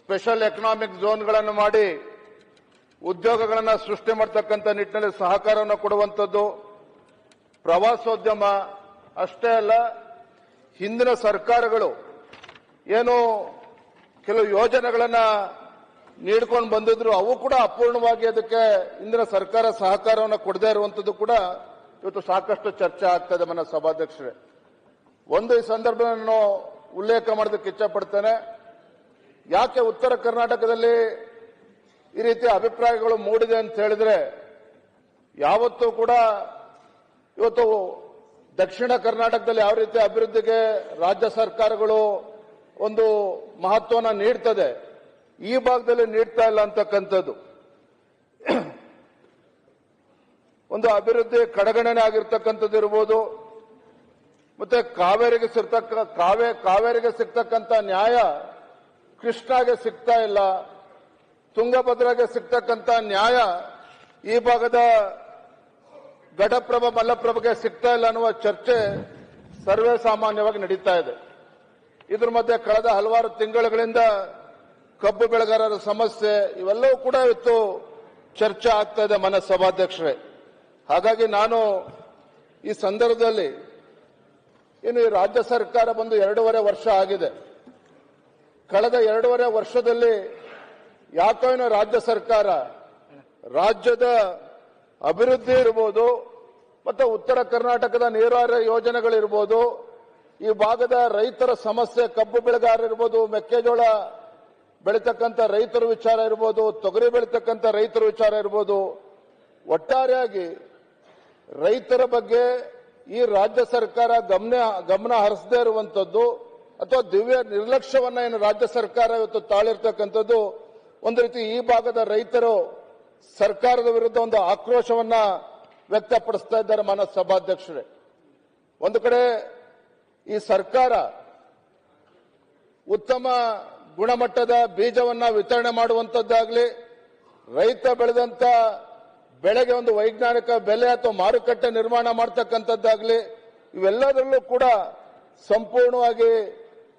Special economic ಝೋನ್ಗಳನ್ನು ಮಾಡಿ ಉದ್ಯೋಗಗಳನ್ನು ಸೃಷ್ಟಿ ಮಾಡತಕ್ಕಂಥ ನಿಟ್ಟಿನಲ್ಲಿ ಸಹಕಾರವನ್ನು ಕೊಡುವಂಥದ್ದು, ಪ್ರವಾಸೋದ್ಯಮ ಅಷ್ಟೇ ಅಲ್ಲ, ಹಿಂದಿನ ಸರ್ಕಾರಗಳು ಏನು ಕೆಲವು ಯೋಜನೆಗಳನ್ನು ನೀಡ್ಕೊಂಡು ಬಂದಿದ್ರು ಅವು ಕೂಡ ಅಪೂರ್ಣವಾಗಿ ಅದಕ್ಕೆ ಇಂದಿನ ಸರ್ಕಾರ ಸಹಕಾರವನ್ನು ಕೊಡದೇ ಇರುವಂಥದ್ದು ಕೂಡ ಇವತ್ತು ಸಾಕಷ್ಟು ಚರ್ಚೆ ಆಗ್ತದೆ. ಮನ ಸಭಾಧ್ಯಕ್ಷರೇ, ಒಂದು ಈ ಸಂದರ್ಭವನ್ನು ಉಲ್ಲೇಖ ಮಾಡೋದಕ್ಕೆ ಇಚ್ಛಪಡ್ತೇನೆ. ಯಾಕೆ ಉತ್ತರ ಕರ್ನಾಟಕದಲ್ಲಿ ಈ ರೀತಿ ಅಭಿಪ್ರಾಯಗಳು ಮೂಡಿದೆ ಅಂತ ಹೇಳಿದ್ರೆ, ಯಾವತ್ತೂ ಕೂಡ ಇವತ್ತು ದಕ್ಷಿಣ ಕರ್ನಾಟಕದಲ್ಲಿ ಯಾವ ರೀತಿ ಅಭಿವೃದ್ಧಿಗೆ ರಾಜ್ಯ ಸರ್ಕಾರಗಳು ಒಂದು ಮಹತ್ವನ ನೀಡ್ತದೆ, ಈ ಭಾಗದಲ್ಲಿ ನೀಡ್ತಾ ಇಲ್ಲ ಅಂತಕ್ಕಂಥದ್ದು ಒಂದು ಅಭಿವೃದ್ಧಿ ಕಡೆಗಣನೆ ಆಗಿರ್ತಕ್ಕಂಥದ್ದು ಇರ್ಬೋದು. ಮತ್ತೆ ಕಾವೇರಿಗೆ ಸಿಗ್ತಕ್ಕಂಥ ನ್ಯಾಯ ಕೃಷ್ಣಾಗೆ ಸಿಗ್ತಾ ಇಲ್ಲ, ತುಂಗಭದ್ರಾಗೆ ಸಿಗ್ತಕ್ಕಂಥ ನ್ಯಾಯ ಈ ಭಾಗದ ಘಟಪ್ರಭಾ ಮಲ್ಲಪ್ರಭೆಗೆ ಸಿಗ್ತಾ ಇಲ್ಲ ಅನ್ನುವ ಚರ್ಚೆ ಸರ್ವೇ ಸಾಮಾನ್ಯವಾಗಿ ನಡೀತಾ ಇದೆ. ಇದ್ರ ಮಧ್ಯೆ ಕಳೆದ ಹಲವಾರು ತಿಂಗಳುಗಳಿಂದ ಕಬ್ಬು ಬೆಳೆಗಾರರ ಸಮಸ್ಯೆ ಇವೆಲ್ಲವೂ ಕೂಡ ಇವತ್ತು ಚರ್ಚೆ ಆಗ್ತಾ ಇದೆ ಮನ ಸಭಾಧ್ಯಕ್ಷರೇ. ಹಾಗಾಗಿ ನಾನು ಈ ಸಂದರ್ಭದಲ್ಲಿ ಇನ್ನು ಈ ರಾಜ್ಯ ಸರ್ಕಾರ ಬಂದು 2.5 ವರ್ಷ ಆಗಿದೆ. ಕಳೆದ 2.5 ವರ್ಷದಲ್ಲಿ ಯಾಕೋ ಏನು ರಾಜ್ಯ ಸರ್ಕಾರ ರಾಜ್ಯದ ಅಭಿವೃದ್ಧಿ ಇರ್ಬೋದು, ಮತ್ತೆ ಉತ್ತರ ಕರ್ನಾಟಕದ ನೀರಾವರಿ ಯೋಜನೆಗಳಿರ್ಬೋದು, ಈ ಭಾಗದ ರೈತರ ಸಮಸ್ಯೆ, ಕಬ್ಬು ಬೆಳೆಗಾರರು ಇರ್ಬೋದು, ಮೆಕ್ಕೆಜೋಳ ಬೆಳೀತಕ್ಕಂಥ ರೈತರ ವಿಚಾರ ಇರ್ಬೋದು, ತೊಗರಿ ಬೆಳೀತಕ್ಕಂಥ ರೈತರ ವಿಚಾರ ಇರ್ಬೋದು, ಒಟ್ಟಾರೆಯಾಗಿ ರೈತರ ಬಗ್ಗೆ ಈ ರಾಜ್ಯ ಸರ್ಕಾರ ಗಮನ ಹರಿಸದೇ ಇರುವಂತದ್ದು ಅಥವಾ ದಿವ್ಯ ನಿರ್ಲಕ್ಷ್ಯವನ್ನ ಏನು ರಾಜ್ಯ ಸರ್ಕಾರ ಇವತ್ತು ತಾಳಿರ್ತಕ್ಕಂಥದ್ದು, ಒಂದು ರೀತಿ ಈ ಭಾಗದ ರೈತರು ಸರ್ಕಾರದ ವಿರುದ್ಧ ಒಂದು ಆಕ್ರೋಶವನ್ನ ವ್ಯಕ್ತಪಡಿಸ್ತಾ ಇದ್ದಾರೆ ಮಾನ್ಯ ಸಭಾಧ್ಯಕ್ಷರೇ. ಒಂದು ಕಡೆ ಈ ಸರ್ಕಾರ ಉತ್ತಮ ಗುಣಮಟ್ಟದ ಬೀಜವನ್ನ ವಿತರಣೆ ಮಾಡುವಂತದ್ದಾಗ್ಲಿ, ರೈತ ಬೆಳೆದಂತ ಬೆಳೆಗೆ ಒಂದು ವೈಜ್ಞಾನಿಕ ಬೆಲೆ ಅಥವಾ ಮಾರುಕಟ್ಟೆ ನಿರ್ಮಾಣ ಮಾಡತಕ್ಕಂಥದ್ದಾಗ್ಲಿ, ಇವೆಲ್ಲದರಲ್ಲೂ ಕೂಡ ಸಂಪೂರ್ಣವಾಗಿ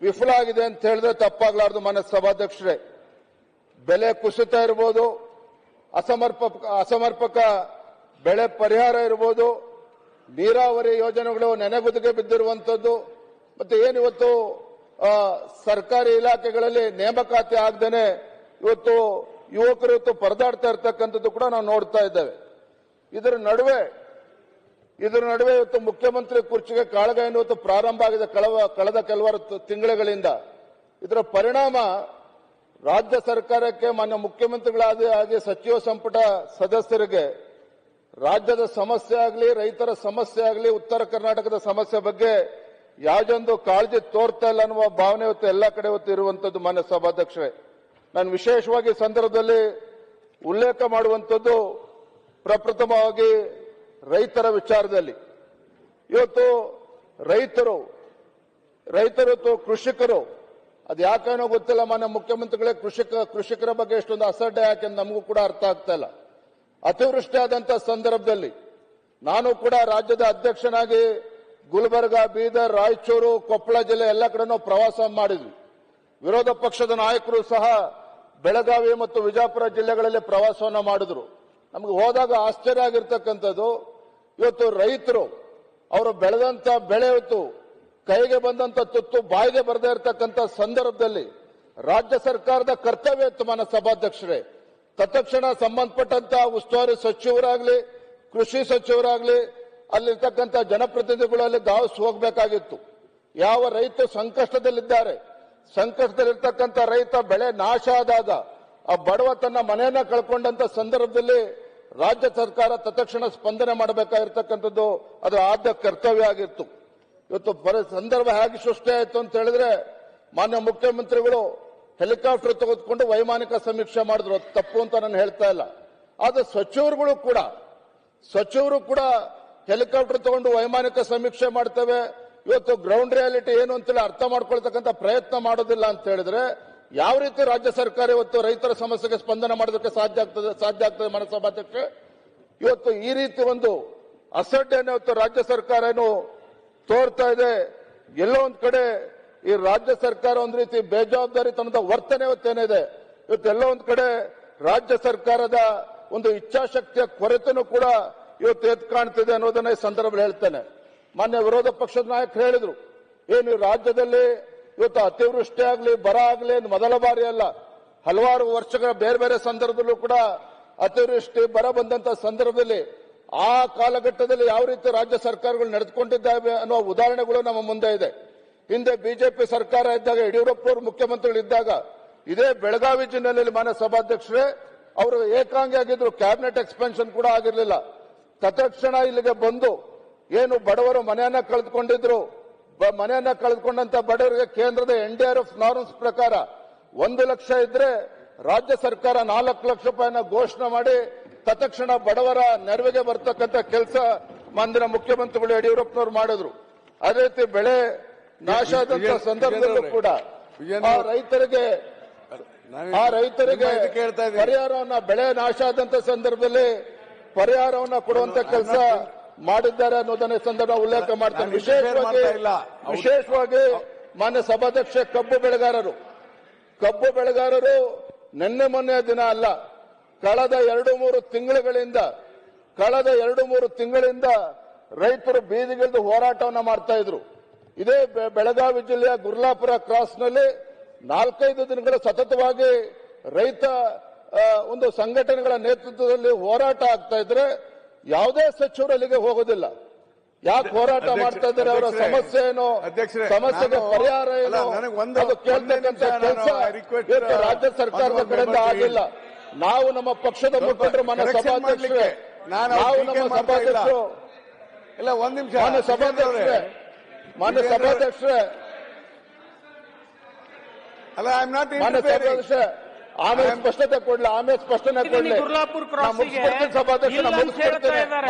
ವಿಫಲ ಆಗಿದೆ ಅಂತ ಹೇಳಿದ್ರೆ ತಪ್ಪಾಗಲಾರದು ಮಾನ್ಯ ಸಭಾಧ್ಯಕ್ಷರೇ. ಬೆಲೆ ಕುಸಿತ ಇರಬಹುದು, ಅಸಮರ್ಪಕ ಬೆಳೆ ಪರಿಹಾರ ಇರಬಹುದು, ನೀರಾವರಿ ಯೋಜನೆಗಳು ನೆನೆಗುದಿಗೆ ಬಿದ್ದಿರುವಂತದ್ದು, ಮತ್ತೆ ಏನಿವತ್ತು ಸರ್ಕಾರಿ ಇಲಾಖೆಗಳಲ್ಲಿ ನೇಮಕಾತಿ ಆಗದೇನೆ ಇವತ್ತು ಯುವಕರು ಇವತ್ತು ಪರದಾಡ್ತಾ ಇರ್ತಕ್ಕಂಥದ್ದು ಕೂಡ ನಾವು ನೋಡ್ತಾ ಇದ್ದೇವೆ. ಇದರ ನಡುವೆ ಇವತ್ತು ಮುಖ್ಯಮಂತ್ರಿ ಕುರ್ಚಿಗೆ ಕಾಳಗ ಇವತ್ತು ಪ್ರಾರಂಭ ಆಗಿದೆ ಕಳೆದ ಕೆಲವಾರು ತಿಂಗಳುಗಳಿಂದ. ಇದರ ಪರಿಣಾಮ ರಾಜ್ಯ ಸರ್ಕಾರಕ್ಕೆ, ಮಾನ್ಯ ಮುಖ್ಯಮಂತ್ರಿಗಳಾದ ಹಾಗೆ ಸಚಿವ ಸಂಪುಟ ಸದಸ್ಯರಿಗೆ ರಾಜ್ಯದ ಸಮಸ್ಯೆ ಆಗಲಿ, ರೈತರ ಸಮಸ್ಯೆ ಆಗಲಿ, ಉತ್ತರ ಕರ್ನಾಟಕದ ಸಮಸ್ಯೆ ಬಗ್ಗೆ ಯಾವುದೊಂದು ಕಾಳಜಿ ತೋರ್ತಾ ಇಲ್ಲ ಅನ್ನುವ ಭಾವನೆ ಇವತ್ತು ಎಲ್ಲ ಕಡೆ ಇವತ್ತು ಇರುವಂತದ್ದು ಮಾನ್ಯ ಸಭಾಧ್ಯಕ್ಷರೇ. ನಾನು ವಿಶೇಷವಾಗಿ ಸಂದರ್ಭದಲ್ಲಿ ಉಲ್ಲೇಖ ಮಾಡುವಂಥದ್ದು ಪ್ರಪ್ರಥಮವಾಗಿ ರೈತರ ವಿಚಾರದಲ್ಲಿ. ಇವತ್ತು ರೈತರು ಕೃಷಿಕರು ಅದು ಯಾಕೇನೋ ಗೊತ್ತಿಲ್ಲ, ಮಾನ್ಯ ಮುಖ್ಯಮಂತ್ರಿಗಳೇ ಕೃಷಿಕರ ಬಗ್ಗೆ ಎಷ್ಟೊಂದು ಅಸಡ್ಡೆ ಯಾಕೆ ನಮಗೂ ಕೂಡ ಅರ್ಥ ಆಗ್ತಾ ಇಲ್ಲ. ಅತಿವೃಷ್ಟಿ ಆದಂತಹ ಸಂದರ್ಭದಲ್ಲಿ ನಾನು ಕೂಡ ರಾಜ್ಯದ ಅಧ್ಯಕ್ಷನಾಗಿ ಗುಲ್ಬರ್ಗ, ಬೀದರ್, ರಾಯಚೂರು, ಕೊಪ್ಪಳ ಜಿಲ್ಲೆ ಎಲ್ಲ ಕಡೆನೂ ಪ್ರವಾಸ ಮಾಡಿದ್ವಿ. ವಿರೋಧ ಪಕ್ಷದ ನಾಯಕರು ಸಹ ಬೆಳಗಾವಿ ಮತ್ತು ವಿಜಯಪುರ ಜಿಲ್ಲೆಗಳಲ್ಲಿ ಪ್ರವಾಸವನ್ನ ಮಾಡಿದ್ರು. ನಮಗೆ ಹೋದಾಗ ಆಶ್ಚರ್ಯ ಆಗಿರ್ತಕ್ಕಂಥದ್ದು, ಇವತ್ತು ರೈತರು ಅವರು ಬೆಳೆದಂತ ಬೆಳೆ ಇವತ್ತು ಕೈಗೆ ಬಂದಂತ ತುತ್ತು ಬಾಯಿಗೆ ಬರದೇ ಇರತಕ್ಕಂಥ ಸಂದರ್ಭದಲ್ಲಿ ರಾಜ್ಯ ಸರ್ಕಾರದ ಕರ್ತವ್ಯ ಇತ್ತು ಮಾನ್ಯ ಸಭಾಧ್ಯಕ್ಷರೇ. ತತ್ಕ್ಷಣ ಸಂಬಂಧಪಟ್ಟಂತ ಉಸ್ತುವಾರಿ ಸಚಿವರಾಗ್ಲಿ, ಕೃಷಿ ಸಚಿವರಾಗ್ಲಿ, ಅಲ್ಲಿರ್ತಕ್ಕಂಥ ಜನಪ್ರತಿನಿಧಿಗಳು ಅಲ್ಲಿ ಧಾವಿಸಿ ಹೋಗಬೇಕಾಗಿತ್ತು. ಯಾವ ರೈತ ಸಂಕಷ್ಟದಲ್ಲಿರ್ತಕ್ಕಂಥ ರೈತ ಬೆಳೆ ನಾಶ ಆದಾಗ ಆ ಬಡವ ತನ್ನ ಮನೆಯನ್ನ ಕಳ್ಕೊಂಡಂತ ಸಂದರ್ಭದಲ್ಲಿ ರಾಜ್ಯ ಸರ್ಕಾರ ತತ್ಕ್ಷಣ ಸ್ಪಂದನೆ ಮಾಡಬೇಕಾಗಿರ್ತಕ್ಕಂಥದ್ದು ಅದರ ಆದ್ಯ ಕರ್ತವ್ಯ ಆಗಿತ್ತು. ಇವತ್ತು ಸಂದರ್ಭ ಹೇಗೆ ಸೃಷ್ಟಿ ಆಯಿತು ಅಂತ ಹೇಳಿದ್ರೆ, ಮಾನ್ಯ ಮುಖ್ಯಮಂತ್ರಿಗಳು ಹೆಲಿಕಾಪ್ಟರ್ ತೆಗೆದುಕೊಂಡು ವೈಮಾನಿಕ ಸಮೀಕ್ಷೆ ಮಾಡಿದ್ರು. ಅದು ತಪ್ಪು ಅಂತ ನಾನು ಹೇಳ್ತಾ ಇಲ್ಲ. ಆದ್ರೆ ಸಚಿವರು ಕೂಡ ಹೆಲಿಕಾಪ್ಟರ್ ತಗೊಂಡು ವೈಮಾನಿಕ ಸಮೀಕ್ಷೆ ಮಾಡ್ತೇವೆ, ಇವತ್ತು ಗ್ರೌಂಡ್ ರಿಯಾಲಿಟಿ ಏನು ಅಂತೇಳಿ ಅರ್ಥ ಮಾಡ್ಕೊಳ್ತಕ್ಕಂಥ ಪ್ರಯತ್ನ ಮಾಡೋದಿಲ್ಲ ಅಂತ ಹೇಳಿದ್ರೆ ಯಾವ ರೀತಿ ರಾಜ್ಯ ಸರ್ಕಾರ ಇವತ್ತು ರೈತರ ಸಮಸ್ಯೆಗೆ ಸ್ಪಂದನೆ ಮಾಡೋದಕ್ಕೆ ಸಾಧ್ಯ ಆಗ್ತದೆ ಮಾನ್ಯ ಸಭಾಧ್ಯಕ್ಷ? ಇವತ್ತು ಈ ರೀತಿ ಒಂದು ಅಸಡ್ಡೆಯನ್ನು ಇವತ್ತು ರಾಜ್ಯ ಸರ್ಕಾರ ಏನು ತೋರ್ತಾ ಇದೆ. ಎಲ್ಲೋ ಒಂದ್ ಕಡೆ ಈ ರಾಜ್ಯ ಸರ್ಕಾರ ಒಂದು ರೀತಿ ಬೇಜವಾಬ್ದಾರಿತನದ ವರ್ತನೆ ಇವತ್ತೇನಿದೆ, ಇವತ್ತೆಲ್ಲ ಒಂದ್ ಕಡೆ ರಾಜ್ಯ ಸರ್ಕಾರದ ಒಂದು ಇಚ್ಛಾಶಕ್ತಿಯ ಕೊರತೆನೂ ಕೂಡ ಇವತ್ತು ಎದ್ದು ಕಾಣ್ತಿದೆ ಅನ್ನೋದನ್ನ ಈ ಸಂದರ್ಭದಲ್ಲಿ ಹೇಳ್ತೇನೆ. ಮಾನ್ಯ ವಿರೋಧ ಪಕ್ಷದ ನಾಯಕರು ಹೇಳಿದ್ರು, ಏನು ರಾಜ್ಯದಲ್ಲಿ ಇವತ್ತು ಅತಿವೃಷ್ಟಿ ಆಗಲಿ ಬರ ಆಗಲಿ ಮೊದಲ ಬಾರಿ ಅಲ್ಲ, ಹಲವಾರು ವರ್ಷಗಳ ಬೇರೆ ಬೇರೆ ಸಂದರ್ಭದಲ್ಲೂ ಕೂಡ ಅತಿವೃಷ್ಟಿ ಬರ ಬಂದಂತ ಸಂದರ್ಭದಲ್ಲಿ ಆ ಕಾಲಘಟ್ಟದಲ್ಲಿ ಯಾವ ರೀತಿ ರಾಜ್ಯ ಸರ್ಕಾರಗಳು ನಡೆದುಕೊಂಡಿದ್ದಾವೆ ಅನ್ನುವ ಉದಾಹರಣೆಗಳು ನಮ್ಮ ಮುಂದೆ ಇದೆ. ಹಿಂದೆ ಬಿಜೆಪಿ ಸರ್ಕಾರ ಇದ್ದಾಗ, ಯಡಿಯೂರಪ್ಪನವರು ಮುಖ್ಯಮಂತ್ರಿಗಳಿದ್ದಾಗ ಇದೇ ಬೆಳಗಾವಿ ಜಿಲ್ಲೆಯಲ್ಲಿ ಮಾನ್ಯ ಸಭಾಧ್ಯಕ್ಷರೇ ಅವರು ಏಕಾಂಗಿ ಆಗಿದ್ರು, ಕ್ಯಾಬಿನೆಟ್ ಎಕ್ಸ್ಪೆನ್ಷನ್ ಕೂಡ ಆಗಿರಲಿಲ್ಲ. ತತ್ಕ್ಷಣ ಇಲ್ಲಿಗೆ ಬಂದು ಏನು ಬಡವರು ಮನೆಯನ್ನ ಕಳೆದುಕೊಂಡಿದ್ರು, ಮನೆಯನ್ನ ಕಳೆದುಕೊಂಡಂತ ಬಡವರಿಗೆ ಕೇಂದ್ರದ NDRF ನಾರ್ಮ್ಸ್ ಪ್ರಕಾರ 1 ಲಕ್ಷ ಇದ್ರೆ ರಾಜ್ಯ ಸರ್ಕಾರ 4 ಲಕ್ಷ ರೂಪಾಯಿನ ಘೋಷಣೆ ಮಾಡಿ ತತ್ಕ್ಷಣ ಬಡವರ ನೆರವಿಗೆ ಬರ್ತಕ್ಕಂಥ ಕೆಲಸ ಮಂದಿನ ಮುಖ್ಯಮಂತ್ರಿಗಳು ಯಡಿಯೂರಪ್ಪನವರು ಮಾಡಿದ್ರು. ಅದೇ ರೀತಿ ಬೆಳೆ ನಾಶ ಆದಂತ ಸಂದರ್ಭದಲ್ಲೂ ಕೂಡ ಆ ರೈತರಿಗೆ ಪರಿಹಾರವನ್ನ, ಬೆಳೆ ನಾಶ ಆದಂತ ಸಂದರ್ಭದಲ್ಲಿ ಪರಿಹಾರವನ್ನ ಕೊಡುವಂತ ಕೆಲಸ ಮಾಡಿದ್ದಾರೆ ಅನ್ನೋದನ್ನ ಸಂದರ್ಭ ಉಲ್ಲೇಖ ಮಾಡ್ತಾರೆ. ವಿಶೇಷವಾಗಿ ಮಾನ್ಯ ಸಭಾಧ್ಯಕ್ಷ ಕಬ್ಬು ಬೆಳೆಗಾರರು ನಿನ್ನೆ ಮೊನ್ನೆ ದಿನ ಅಲ್ಲ, ಕಳೆದ 2-3 ತಿಂಗಳಿಂದ ರೈತರು ಬೀದಿಗಿಳಿದು ಹೋರಾಟವನ್ನ ಮಾಡ್ತಾ ಇದ್ರು. ಇದೇ ಬೆಳಗಾವಿ ಜಿಲ್ಲೆಯ ಗುರ್ಲಾಪುರ ಕ್ರಾಸ್ನಲ್ಲಿ 4-5 ದಿನಗಳ ಸತತವಾಗಿ ರೈತ ಒಂದು ಸಂಘಟನೆಗಳ ನೇತೃತ್ವದಲ್ಲಿ ಹೋರಾಟ ಆಗ್ತಾ ಇದ್ರೆ ಯಾವುದೇ ಸಚಿವರು ಅಲ್ಲಿಗೆ ಹೋಗೋದಿಲ್ಲ. ಯಾಕೆ ಹೋರಾಟ ಮಾಡ್ತಾ ಇದ್ದಾರೆ, ಅವರ ಸಮಸ್ಯೆ ಏನು, ಸಮಸ್ಯೆಗೆ ಪರಿಹಾರ ಏನು ಅದು ಕೇಳ್ತಕ್ಕಂಥ ಕೆಲಸ ರಾಜ್ಯ ಸರ್ಕಾರದ ಕಡೆಯಿಂದ ಆಗಿಲ್ಲ. ನಾವು ನಮ್ಮ ಪಕ್ಷದ ಮುಖಂಡರು ಮಾನ್ಯ ಸಭಾಧ್ಯಕ್ಷರೇ ಆಮೇಲೆ ಸ್ಪಷ್ಟತೆ ಕೊಡ್ಲಿ, ಸ್ಪಷ್ಟನೆ ಕೊಡ್ಲಿ.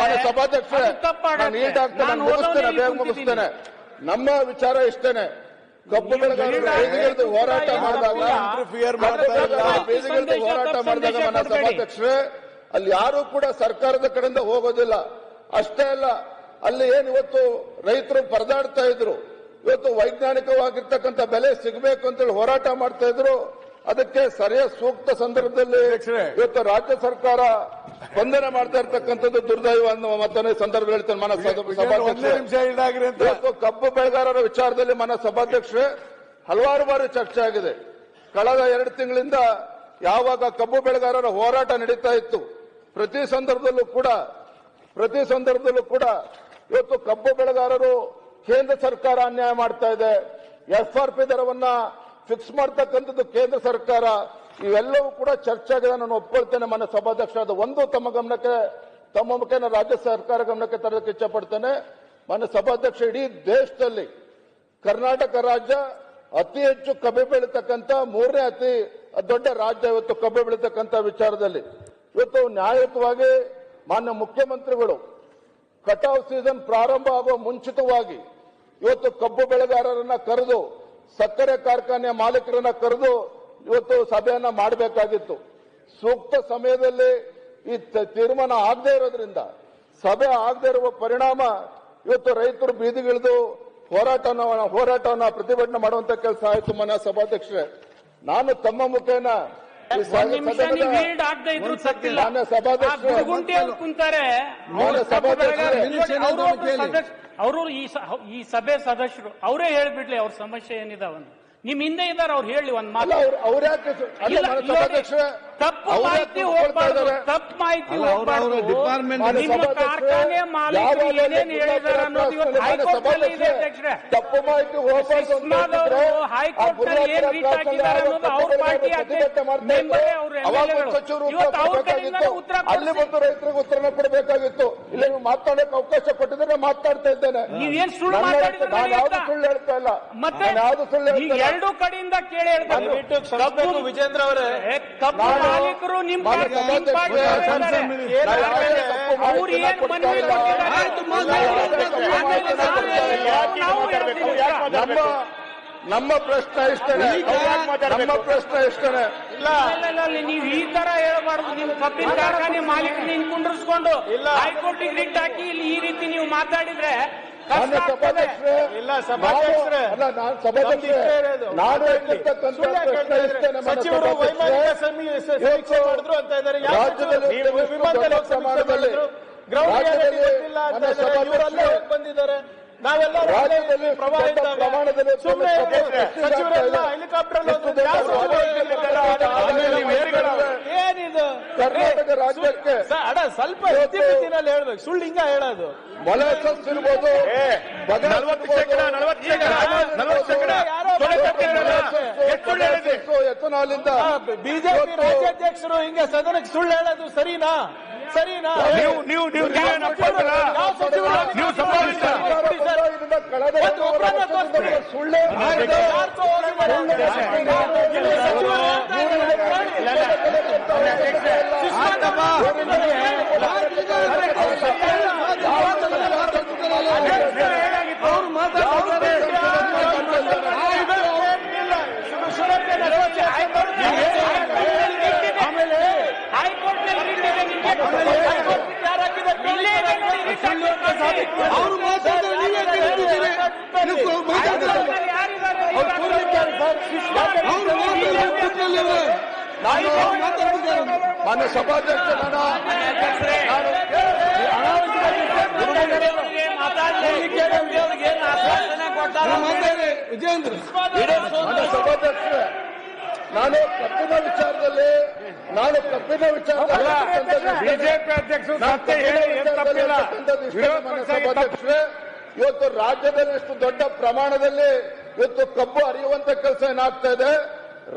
ಮುಗಿಸ್ತೇನೆ. ನಮ್ಮ ವಿಚಾರ ಇಷ್ಟೇನೆ, ಕಬ್ಬು ಬೆಳೆಗಾರರು ಹೋರಾಟ ಮಾಡಿದಾಗ ನನ್ನ ಸಭಾಧ್ಯಕ್ಷರೇ ಅಲ್ಲಿ ಯಾರು ಕೂಡ ಸರ್ಕಾರದ ಕಡೆಯಿಂದ ಹೋಗೋದಿಲ್ಲ. ಅಷ್ಟೇ ಅಲ್ಲ, ಅಲ್ಲಿ ಏನು ಇವತ್ತು ರೈತರು ಪರದಾಡ್ತಾ ಇದ್ರು, ಇವತ್ತು ವೈಜ್ಞಾನಿಕವಾಗಿರ್ತಕ್ಕಂಥ ಬೆಲೆ ಸಿಗಬೇಕು ಅಂತೇಳಿ ಹೋರಾಟ ಮಾಡ್ತಾ ಇದ್ರು. ಅದಕ್ಕೆ ಸರಿಯಾದ ಸೂಕ್ತ ಸಂದರ್ಭದಲ್ಲಿ ಇವತ್ತು ರಾಜ್ಯ ಸರ್ಕಾರ ಸ್ಪಂದನೆ ಮಾಡ್ತಾ ಇರ್ತಕ್ಕಂಥದ್ದು ದುರ್ದೈವ ಅನ್ನೋ ಮತ್ತೊಂದು ಸಂದರ್ಭ ಹೇಳ್ತೇನೆ. ಇವತ್ತು ಕಬ್ಬು ಬೆಳೆಗಾರರ ವಿಚಾರದಲ್ಲಿ ಮನ ಸಭಾಧ್ಯಕ್ಷರೇ ಹಲವಾರು ಬಾರಿ ಚರ್ಚೆ ಆಗಿದೆ. ಕಳೆದ 2 ತಿಂಗಳಿಂದ ಯಾವಾಗ ಕಬ್ಬು ಬೆಳೆಗಾರರ ಹೋರಾಟ ನಡೀತಾ ಇತ್ತು, ಪ್ರತಿ ಸಂದರ್ಭದಲ್ಲೂ ಕೂಡ ಇವತ್ತು ಕಬ್ಬು ಬೆಳೆಗಾರರು ಕೇಂದ್ರ ಸರ್ಕಾರ ಅನ್ಯಾಯ ಮಾಡ್ತಾ ಇದೆ, FRP ದರವನ್ನ ಫಿಕ್ಸ್ ಮಾಡ್ತಕ್ಕಂಥದ್ದು ಕೇಂದ್ರ ಸರ್ಕಾರ, ಇವೆಲ್ಲವೂ ಕೂಡ ಚರ್ಚೆ ಆಗಿದೆ. ನಾನು ಒಪ್ಕೊಳ್ತೇನೆ ಮಾನ್ಯ ಸಭಾಧ್ಯಕ್ಷ. ಅದು ಒಂದು ತಮ್ಮ ಮುಖೇನ ರಾಜ್ಯ ಸರ್ಕಾರ ಗಮನಕ್ಕೆ ತರಲಿಕ್ಕೆ ಇಚ್ಛೆ ಪಡ್ತೇನೆ. ಮಾನ್ಯ ಸಭಾಧ್ಯಕ್ಷ, ಇಡೀ ದೇಶದಲ್ಲಿ ಕರ್ನಾಟಕ ರಾಜ್ಯ ಅತಿ ಹೆಚ್ಚು ಕಬ್ಬು ಬೆಳೀತಕ್ಕಂಥ 3ನೇ ಅತಿ ದೊಡ್ಡ ರಾಜ್ಯ ಇವತ್ತು ಕಬ್ಬು ಬೆಳೀತಕ್ಕಂಥ ವಿಚಾರದಲ್ಲಿ. ಇವತ್ತು ನ್ಯಾಯಯುತವಾಗಿ ಮಾನ್ಯ ಮುಖ್ಯಮಂತ್ರಿಗಳು ಕಟಾವ್ ಸೀಸನ್ ಪ್ರಾರಂಭ ಆಗುವ ಮುಂಚಿತವಾಗಿ ಇವತ್ತು ಕಬ್ಬು ಬೆಳೆಗಾರರನ್ನ ಕರೆದು, ಸಕ್ಕರೆ ಕಾರ್ಖಾನೆಯ ಮಾಲೀಕರನ್ನ ಕರೆದು ಇವತ್ತು ಸಭೆಯನ್ನ ಮಾಡಬೇಕಾಗಿತ್ತು. ಸೂಕ್ತ ಸಮಯದಲ್ಲಿ ಈ ತೀರ್ಮಾನ ಆಗದೇ ಇರೋದ್ರಿಂದ, ಸಭೆ ಆಗದೇ ಇರುವ ಪರಿಣಾಮ ಇವತ್ತು ರೈತರು ಬೀದಿಗಿಳಿದು ಹೋರಾಟವನ್ನ ಪ್ರತಿಭಟನೆ ಮಾಡುವಂತ ಕೆಲಸ ಆಯಿತು. ಮಾನ್ಯ ಸಭಾಧ್ಯಕ್ಷರೇ, ನಾನು ತಮ್ಮ ಮುಖೇನ ಅವರು ಈ ಸಭೆ ಸದಸ್ಯರು ಅವರೇ ಹೇಳ್ಬಿಡ್ಲಿ ಅವ್ರ ಸಮಸ್ಯೆ ಏನಿದಾವನ್ನ. ನಿಮ್ ಹಿಂದೆ ಇದ್ದಾರೆ, ಅವ್ರು ಹೇಳಿ ಒಂದ್ ಮಾತು. ತಪ್ಪು ಮಾಹಿತಿ ಹೋಗ್ಬಾರ್ದು, ತಪ್ಪು ಮಾಹಿತಿ ಹೋಗ್ಬಾರ್ದು. ನಿಮ್ಮ ಕಾರ್ಖಾನೆ ಮಾಲೀಕರು ಏನೇನು ಹೇಳಿದಾರೆ ಅನ್ನೋದು ಇವತ್ತು ಹೈಕೋರ್ಟ್ ನಲ್ಲಿ ಇದೆ ಅಧ್ಯಕ್ಷರೇ. ತಪ್ಪು ಮಾಹಿತಿ ಹೈಕೋರ್ಟ್ ನಲ್ಲಿ ಏನ್ ರೀಚ್ ಆಗಿದ್ದಾರೆ ಅನ್ನೋದು ಅವ್ರ ಪಾರ್ಟಿ ಮೆಂಬರೇ ಅವರು ಇವತ್ತು ಅವ್ರ ಕಡೆಯಿಂದ ಉತ್ತರ ಅಲ್ಲಿ ಬಂದು ರೈತರಿಗೆ ಉತ್ತರನ ಕೊಡಬೇಕಾಗಿತ್ತು. ಇಲ್ಲಿ ನೀವು ಮಾತಾಡೋಕೆ ಅವಕಾಶ ಕೊಟ್ಟಿದ್ರೆ ಮಾತಾಡ್ತಾ ಇದ್ದೇನೆ. ನೀವೇನ್ ಸುಳ್ಳು ಮಾತಾಡಿದ್ರೆ ಸುಳ್ಳು ಹೇಳ್ತಾ ಇಲ್ಲ, ಮತ್ತೆ ಯಾವ್ದು ಸುಳ್ಳು ಹೇಳ್ತಾ ಇಲ್ಲ. 2 ಕಡೆಯಿಂದ ಕೇಳಿ ಹೇಳ್ತಾರೆ. ವಿಜೇಂದ್ರ ಅವರೇ, ಕಬ್ಬು ಮಾಲೀಕರು ನಿಮ್ಮ ಅವ್ರು ಏನ್ ಮನವಿ ನಮ್ಮ ಪ್ರಶ್ನೆ ಇಷ್ಟನೇ, ಇಲ್ಲ ನೀವು ಈ ತರ ಹೇಳ್ಬಾರ್ದು. ನೀವು ಕಬ್ಬಿನ ಕಾರ್ಖಾನೆ ಮಾಲೀಕರು ಕುಂಡ್ರಿಸ್ಕೊಂಡು ಹೈಕೋರ್ಟಿಗೆ ರಿಟ್ ಹಾಕಿ ಇಲ್ಲಿ ಈ ರೀತಿ ನೀವು ಮಾತಾಡಿದ್ರೆ ಮಾನ್ಯ ಸಭಾಧ್ಯಕ್ಷರೇ, ಇಲ್ಲ, ಸಭಾಧ್ಯಕ್ಷರೇ. ನಾನು ಸಭಾಧ್ಯಕ್ಷರೇ, ನಾನು ಹೇಳ್ತಕ್ಕಂಥ ಪ್ರಶ್ನೆ ಇಷ್ಟೇನೆ ಮಾನ್ಯ ಸಚಿವರು ವೈಮಾನಿಕ ಸಭಾಧ್ಯಕ್ಷರೇ. ಸಮೀಕ್ಷೆ ಮಾಡಿದ್ರು ಅಂತ ಇದ್ದಾರೆ. ರಾಜ್ಯದಲ್ಲಿ ವಿಮಾನದಲ್ಲಿ ಹೋಗಿ ಸಮೀಕ್ಷೆ ಮಾಡಿದ್ರು. ಗ್ರೌಂಡ್ ರಿಯಾಲಿಟಿ ಗೊತ್ತಿಲ್ಲ ಅಂತ ಇದ್ದಾರೆ. ಇವರಲ್ಲೇ ಹೋಗಿ ಬಂದಿದ್ದಾರೆ. ನಾವೆಲ್ಲ ರಾಜ್ಯದಲ್ಲಿ ಪ್ರವಾಹ ಇದ್ದಾಗ ಪ್ರಮಾಣದಲ್ಲಿ ಸುಮ್ಮನೆ ಸಚಿವರೆಲ್ಲ ಹೆಲಿಕಾಪ್ಟರ್ ಏನಿದು ಕರ್ನಾಟಕ ರಾಜ್ಯಕ್ಕೆ ಅಡ ಸ್ವಲ್ಪ ಇತಿಮಿತಿನಲ್ಲಿ ಹೇಳ್ಬೇಕು. ಸುಳ್ಳು ಹಿಂಗ ಹೇಳೋದು. ಮೊಲಾಸಸ್ ಇರ್ಬೋದು, ಎಥನಾಲಿಂದ ಬಿಜೆಪಿ ರಾಜ್ಯಾಧ್ಯಕ್ಷರು ಹಿಂಗೆ ಸದನಕ್ಕೆ ಸುಳ್ಳು ಹೇಳೋದು ಸರಿನಾ? ಸರಿನಾ? ಸುಳ್ಳೆ ಮಾನ್ಯ ಸಭಾಧ್ಯಕ್ಷ, ಸಭಾಧ್ಯಕ್ಷರೇ, ನಾನು ಕಬ್ಬಿನ ವಿಚಾರದಲ್ಲಿ ಬಿಜೆಪಿ ಅಧ್ಯಕ್ಷರು ಸಭಾಧ್ಯಕ್ಷರೇ, ಇವತ್ತು ರಾಜ್ಯದಲ್ಲಿ ಇಷ್ಟು ದೊಡ್ಡ ಪ್ರಮಾಣದಲ್ಲಿ ಇವತ್ತು ಕಬ್ಬು ಹರಿಯುವಂತ ಕೆಲಸ ಏನಾಗ್ತಾ ಇದೆ,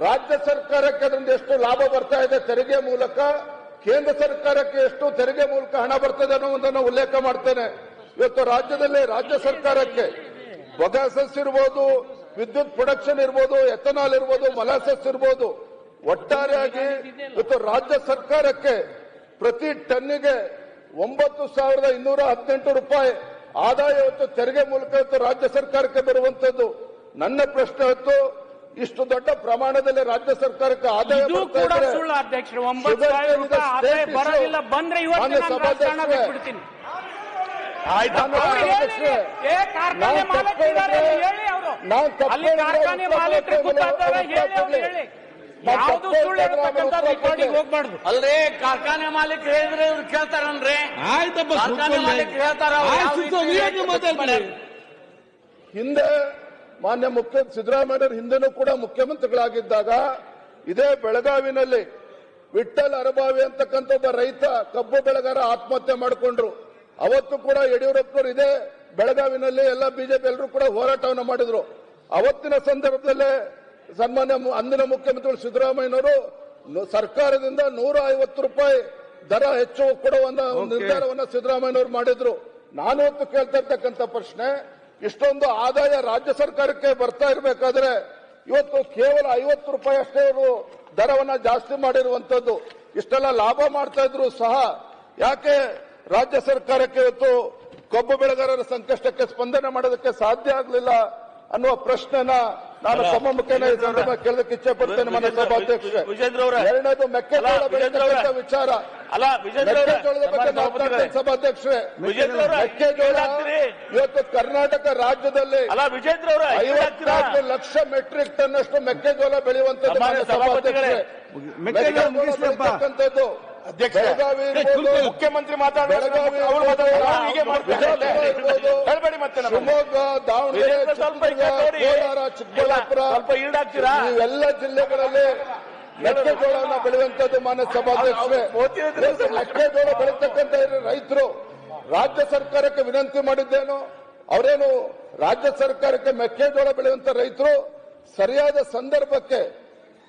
ರಾಜ್ಯ ಸರ್ಕಾರಕ್ಕೆ ಅದರಿಂದ ಎಷ್ಟು ಲಾಭ ಬರ್ತಾ ಇದೆ ತೆರಿಗೆ ಮೂಲಕ, ಕೇಂದ್ರ ಸರ್ಕಾರಕ್ಕೆ ಎಷ್ಟು ತೆರಿಗೆ ಮೂಲಕ ಹಣ ಬರ್ತದೆ ಅನ್ನೋದನ್ನು ಉಲ್ಲೇಖ ಮಾಡ್ತೇನೆ. ಇವತ್ತು ರಾಜ್ಯದಲ್ಲಿ ರಾಜ್ಯ ಸರ್ಕಾರಕ್ಕೆ ಬಗಾಸಸ್ ಇರ್ಬೋದು, ವಿದ್ಯುತ್ ಪ್ರೊಡಕ್ಷನ್ ಇರ್ಬೋದು, ಎಥನಾಲ್ ಇರ್ಬೋದು, ಮೊಲಾಸಸ್ ಇರ್ಬೋದು, ಒಟ್ಟಾರೆಯಾಗಿ ಇವತ್ತು ರಾಜ್ಯ ಸರ್ಕಾರಕ್ಕೆ ಪ್ರತಿ ಟನ್ನಿಗೆ 9,218 ರೂಪಾಯಿ ಆದಾಯ ಇವತ್ತು ತೆರಿಗೆ ಮೂಲಕ ಇವತ್ತು ರಾಜ್ಯ ಸರ್ಕಾರಕ್ಕೆ ಬರುವಂತದ್ದು. ನನ್ನ ಪ್ರಶ್ನೆ ಹೊತ್ತು ಇಷ್ಟು ದೊಡ್ಡ ಪ್ರಮಾಣದಲ್ಲಿ ರಾಜ್ಯ ಸರ್ಕಾರಕ್ಕೆ ಆದಾಯ ಬರ್ತಾ ಇದ್ರೆ ಅಧ್ಯಕ್ಷರು 9,000 ರೂಪಾಯಿ ಆದಾಯ ಬರೋದಿಲ್ಲ. ಬಂದ್ರೆ ಇವತ್ತು ರಾಜಕಾರಣ ಬಿಟ್ಬಿಡ್ತೀನಿ. ಕಾರ್ಖಾನೆ ಮಾಲೀಕರಿದ್ದಾರೆ ಹೇಳಿ, ಅವರು ಅಲ್ಲಿ ಕಾರ್ಖಾನೆ ಮಾಲೀಕರು ಕೂತಾಡ್ತಾರೆ ಹೇಳಿ. ಯಾವುದು ಸುಳ್ಳು ಹೇಳ್ಬೇಕಂತ ರೆಕಾರ್ಡಿಂಗ್ ಹೋಗ್ಬಾರ್ದು. ಅಲ್ರಿ ಕಾರ್ಖಾನೆ ಮಾಲೀಕರು ಹೇಳಿದ್ರೆ ಇವ್ರು ಕೇಳ್ತಾರನ್ರಿ. ಆಯ್ತಪ್ಪ, ಕಾರ್ಖಾನೆ ಮಾಲೀಕರು ಹೇಳ್ತಾರ. ಹಿಂದೆ ಮಾನ್ಯ ಸಿದ್ದರಾಮಯ್ಯ ಹಿಂದೆನೂ ಕೂಡ ಮುಖ್ಯಮಂತ್ರಿಗಳಾಗಿದ್ದಾಗ ಇದೇ ಬೆಳಗಾವಿನಲ್ಲಿ ವಿಠ್ಠಲ್ ಅರಬಾವಿ ಅಂತಕ್ಕಂಥ ಒಬ್ಬ ರೈತ ಕಬ್ಬು ಬೆಳೆಗಾರ ಆತ್ಮಹತ್ಯೆ ಮಾಡಿಕೊಂಡ್ರು. ಅವತ್ತು ಕೂಡ ಯಡಿಯೂರಪ್ಪನವರು ಇದೇ ಬೆಳಗಾವಿನಲ್ಲಿ ಎಲ್ಲ ಬಿಜೆಪಿ ಎಲ್ಲರೂ ಕೂಡ ಹೋರಾಟವನ್ನು ಮಾಡಿದ್ರು. ಅವತ್ತಿನ ಸಂದರ್ಭದಲ್ಲೇ ಸನ್ಮಾನ್ಯ ಅಂದಿನ ಮುಖ್ಯಮಂತ್ರಿಗಳು ಸಿದ್ದರಾಮಯ್ಯನವರು ಸರ್ಕಾರದಿಂದ 150 ರೂಪಾಯಿ ದರ ಹೆಚ್ಚು ಕೊಡುವ ನಿರ್ಧಾರವನ್ನು ಸಿದ್ದರಾಮಯ್ಯನವರು ಮಾಡಿದ್ರು. ನಾನು ಇವತ್ತು ಕೇಳ್ತಾ ಇರ್ತಕ್ಕಂಥ ಪ್ರಶ್ನೆ, ಇಷ್ಟೊಂದು ಆದಾಯ ರಾಜ್ಯ ಸರ್ಕಾರಕ್ಕೆ ಬರ್ತಾ ಇರಬೇಕಾದ್ರೆ ಇವತ್ತು ಕೇವಲ 50 ರೂಪಾಯಿ ಅಷ್ಟೇ ಅವರು ದರವನ್ನ ಜಾಸ್ತಿ ಮಾಡಿರುವಂತದ್ದು. ಇಷ್ಟೆಲ್ಲ ಲಾಭ ಮಾಡ್ತಾ ಇದ್ರು ಸಹ ಯಾಕೆ ರಾಜ್ಯ ಸರ್ಕಾರಕ್ಕೆ ಇವತ್ತು ಕಬ್ಬು ಬೆಳೆಗಾರರ ಸಂಕಷ್ಟಕ್ಕೆ ಸ್ಪಂದನೆ ಮಾಡೋದಕ್ಕೆ ಸಾಧ್ಯ ಆಗಲಿಲ್ಲ ಅನ್ನುವ ಪ್ರಶ್ನೆನ ನಾನು ತಮ್ಮ ಮುಖೇನ ಈ ಸಂದರ್ಭ ಕೇಳೋದಕ್ಕೆ ಇಚ್ಛೆ ಪಡ್ತೇನೆ ಮಾನ್ಯ ಸಭಾಧ್ಯಕ್ಷರೇ. ಎರಡನೇದು ಮೆಕ್ಕೆಜೋಳ ಬೆಳೆತಕ್ಕಂಥ ವಿಚಾರ, ಮೆಕ್ಕೆಜೋಳದ ಬಗ್ಗೆ ಮಾತನಾಡ್ತೇನೆ ಸಭಾಧ್ಯಕ್ಷರೇ. ಮೆಕ್ಕೆಜೋಳ ಇವತ್ತು ಕರ್ನಾಟಕ ರಾಜ್ಯದಲ್ಲಿ 54 ಲಕ್ಷ ಮೆಟ್ರಿಕ್ ಟನ್ ಅಷ್ಟು ಮೆಕ್ಕೆಜೋಳ ಬೆಳೆಯುವಂತದ್ದು ಮಾನ್ಯ ಸಭಾಧ್ಯಕ್ಷರೇ. ಮೆಕ್ಕೆಜೋಳ ಬೆಳೆತಕ್ಕಂಥದ್ದು ಬೆಳಗಾವಿ ಇರ್ಬೋದು, ಮುಖ್ಯಮಂತ್ರಿ ಮಾತಾಡೋದು, ಹೇಳ್ಬೇಡಿ ಮತ್ತೆ ಶಿವಮೊಗ್ಗ, ದಾವಣಗೆರೆ, ಕೋಲಾರ, ಚಿಕ್ಕಬಳ್ಳಾಪುರ ಇವೆಲ್ಲ ಜಿಲ್ಲೆಗಳಲ್ಲಿ ಮೆಕ್ಕೆಜೋಳವನ್ನು ಬೆಳೆಯುವಂತದ್ದು ಮಾನ್ಯ ಸಭಾಧ್ಯಕ್ಷರೇ. ಮೆಕ್ಕೆಜೋಳ ಬೆಳೀತಕ್ಕಂಥ ರೈತರು ರಾಜ್ಯ ಸರ್ಕಾರಕ್ಕೆ ವಿನಂತಿ ಮಾಡಿದ್ದೇನು, ಅವರೇನು ರಾಜ್ಯ ಸರ್ಕಾರಕ್ಕೆ ಮೆಕ್ಕೆಜೋಳ ಬೆಳೆಯುವಂತ ರೈತರು ಸರಿಯಾದ ಸಂದರ್ಭಕ್ಕೆ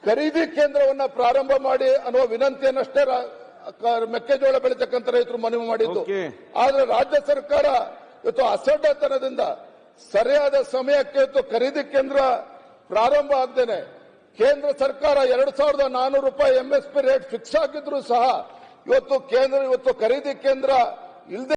ಖರೀದಿ ಕೇಂದ್ರವನ್ನ ಪ್ರಾರಂಭ ಮಾಡಿ ಅನ್ನುವ ವಿನಂತಿಯನ್ನಷ್ಟೇ ಮೆಕ್ಕೆಜೋಳ ಬೆಳೀತಕ್ಕಂಥ ರೈತರು ಮನವಿ ಮಾಡಿದ್ದು. ಆದ್ರೆ ರಾಜ್ಯ ಸರ್ಕಾರ ಇವತ್ತು ಅಸಡ್ಡತನದಿಂದ ಸರಿಯಾದ ಸಮಯಕ್ಕೆ ಇವತ್ತು ಖರೀದಿ ಕೇಂದ್ರ ಪ್ರಾರಂಭ ಆಗದೇನೆ ಕೇಂದ್ರ ಸರ್ಕಾರ 2,400 ರೂಪಾಯಿ MSP ರೇಟ್ ಫಿಕ್ಸ್ ಆಗಿದ್ರು ಸಹ ಇವತ್ತು ಖರೀದಿ ಕೇಂದ್ರ ಇಲ್ಲದೆ